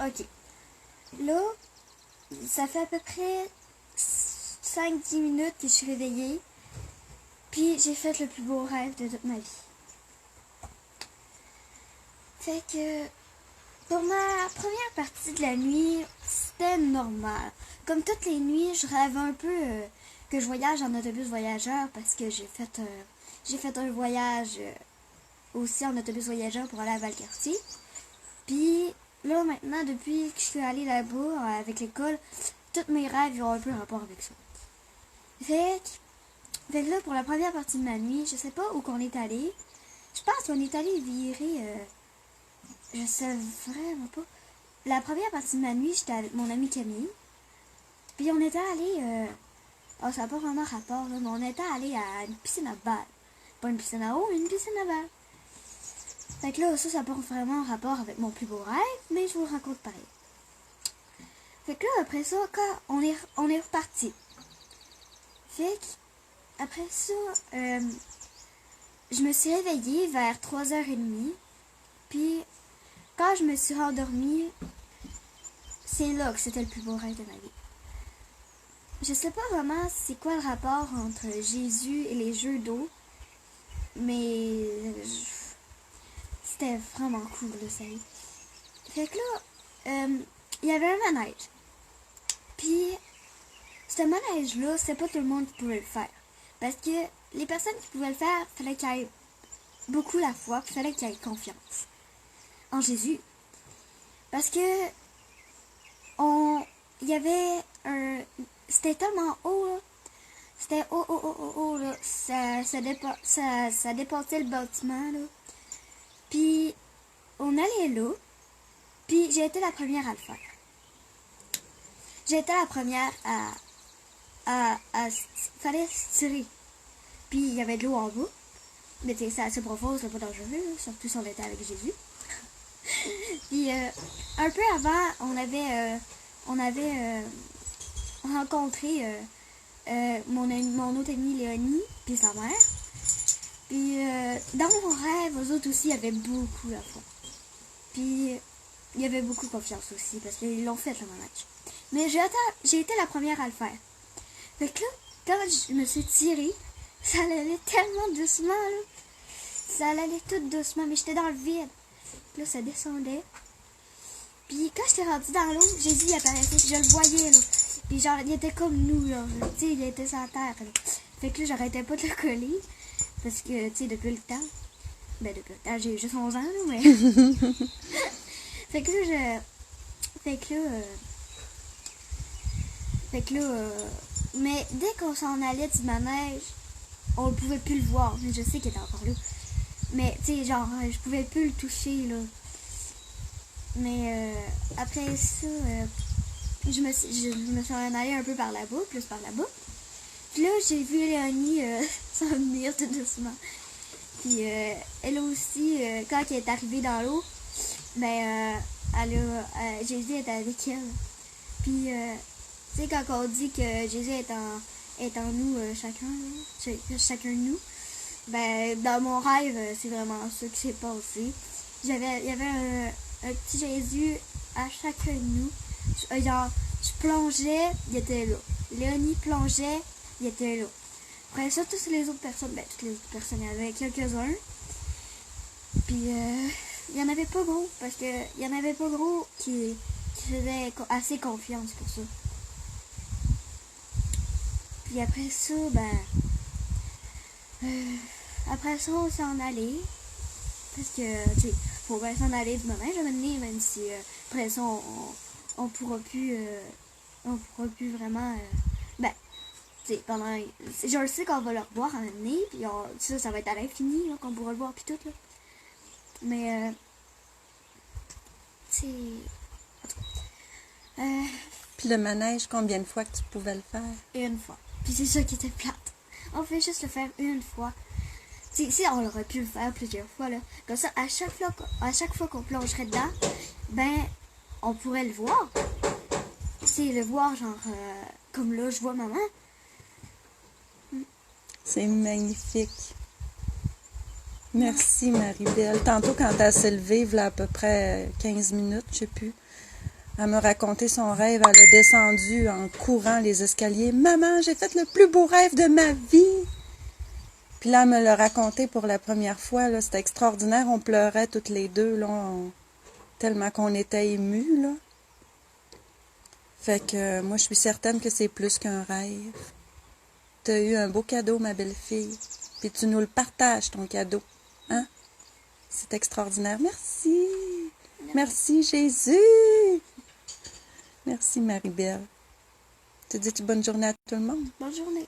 OK. Là, ça fait à peu près 5-10 minutes que je suis réveillée. Puis j'ai fait le plus beau rêve de toute ma vie. Fait que pour ma première partie de la nuit, c'était normal. Comme toutes les nuits, je rêve un peu que je voyage en autobus voyageur parce que j'ai fait un voyage aussi en autobus voyageur pour aller à Valcartier. Puis là, maintenant, depuis que je suis allée là-bas avec l'école, tous mes rêves ont un peu rapport avec ça. Fait que là, pour la première partie de ma nuit, je sais pas où qu'on est allé. Je pense qu'on est allé virer... je sais vraiment pas. La première partie de ma nuit, j'étais avec mon amie Camille. Puis on était allé... oh, ça n'a pas vraiment rapport, là, mais on était allé à une piscine à balles. Pas une piscine à eau, mais une piscine à balles. Fait que là, ça n'a pas vraiment rapport avec mon plus beau rêve, mais je vous le raconte pareil. Fait que là, après ça, quand on est reparti. Fait que, après ça, je me suis réveillée vers 3h30. Puis, quand je me suis rendormie, c'est là que c'était le plus beau rêve de ma vie. Je sais pas vraiment c'est quoi le rapport entre Jésus et les jeux d'eau, mais c'était vraiment cool, là, ça. Fait que là, il y avait un manège. Puis, ce manège-là, c'était pas tout le monde qui pouvait le faire. Parce que les personnes qui pouvaient le faire, fallait qu'ils aient beaucoup la foi, puis fallait qu'ils aient confiance en Jésus. Parce que il y avait c'était tellement haut, là. C'était haut, là. Ça dépassait le bâtiment, là. Puis, on allait là. Puis, j'ai été la première à le faire. J'ai été la première fallait se tirer. Puis, il y avait de l'eau en bas. Mais c'est assez profond, c'est pas dangereux, là. Surtout si on était avec Jésus. Puis, un peu avant, on avait rencontré mon autre amie Léonie, puis sa mère. Puis, dans mon rêve, eux autres aussi, il y avait beaucoup la foi. Puis, il y avait beaucoup de confiance aussi, parce qu'ils l'ont fait, le manège. Mais j'ai été la première à le faire. Fait que là, quand je me suis tirée, ça allait tellement doucement, là. Ça allait tout doucement, mais j'étais dans le vide. Puis là, ça descendait. Puis quand j'étais rendue dans l'eau, Jésus il apparaissait, puis je le voyais, là. Puis genre, il était comme nous, là. Tu sais, il était sur la terre, là. Fait que là, j'arrêtais pas de le coller. Parce que, tu sais, depuis le temps, j'ai juste 11 ans, là, mais... Fait que là, mais dès qu'on s'en allait du manège, on ne pouvait plus le voir. Mais je sais qu'il était encore là. Mais, tu sais, genre, je pouvais plus le toucher, là. Mais après ça, je me suis en allée un peu par là-bas, plus par là-bas. Puis là, j'ai vu Léonie s'en venir tout doucement. Puis elle aussi, quand elle est arrivée dans l'eau, ben, Jésus était avec elle. Puis, tu sais, quand on dit que Jésus est en nous, chacun de nous, ben, dans mon rêve, c'est vraiment ça qui s'est passé. Il y avait un petit Jésus à chacun de nous. Genre, je plongeais, il était là. Léonie plongeait, il était là. Après ça, toutes les autres personnes, il y en avait quelques-uns. Puis, il n'y en avait pas gros, parce que il y en avait pas gros qui faisaient assez confiance pour ça. Puis après ça, après ça, on s'en allait. Parce que, tu sais, faut bien s'en aller du manège à mener, même si après ça, on pourra plus vraiment, tu sais, je le sais qu'on va le revoir à un moment donné, puis ça va être à l'infini, là, qu'on pourra le voir, puis tout, là. Mais, tu sais, en tout cas. Puis le manège, combien de fois que tu pouvais le faire? Une fois. Puis c'est ça qui était plate. On fait juste le faire une fois. Si on aurait pu le faire plusieurs fois, là. Comme ça, à chaque fois qu'on plongerait dedans, ben, on pourrait le voir. C'est le voir, genre, comme là, je vois maman. C'est magnifique. Merci, Marie-Belle. Tantôt, quand elle s'est levée, il y a à peu près 15 minutes, je sais plus, Elle m'a raconté son rêve. Elle a descendu en courant les escaliers. « Maman, j'ai fait le plus beau rêve de ma vie! » Puis là, elle me l'a raconté pour la première fois. C'était extraordinaire. On pleurait toutes les deux, là, tellement qu'on était émus, là. Fait que moi, je suis certaine que c'est plus qu'un rêve. Tu as eu un beau cadeau, ma belle-fille. Puis tu nous le partages, ton cadeau. Hein? C'est extraordinaire. Merci. Merci, Jésus. Merci, Marie-Belle. Tu dis bonne journée à tout le monde? Bonne journée.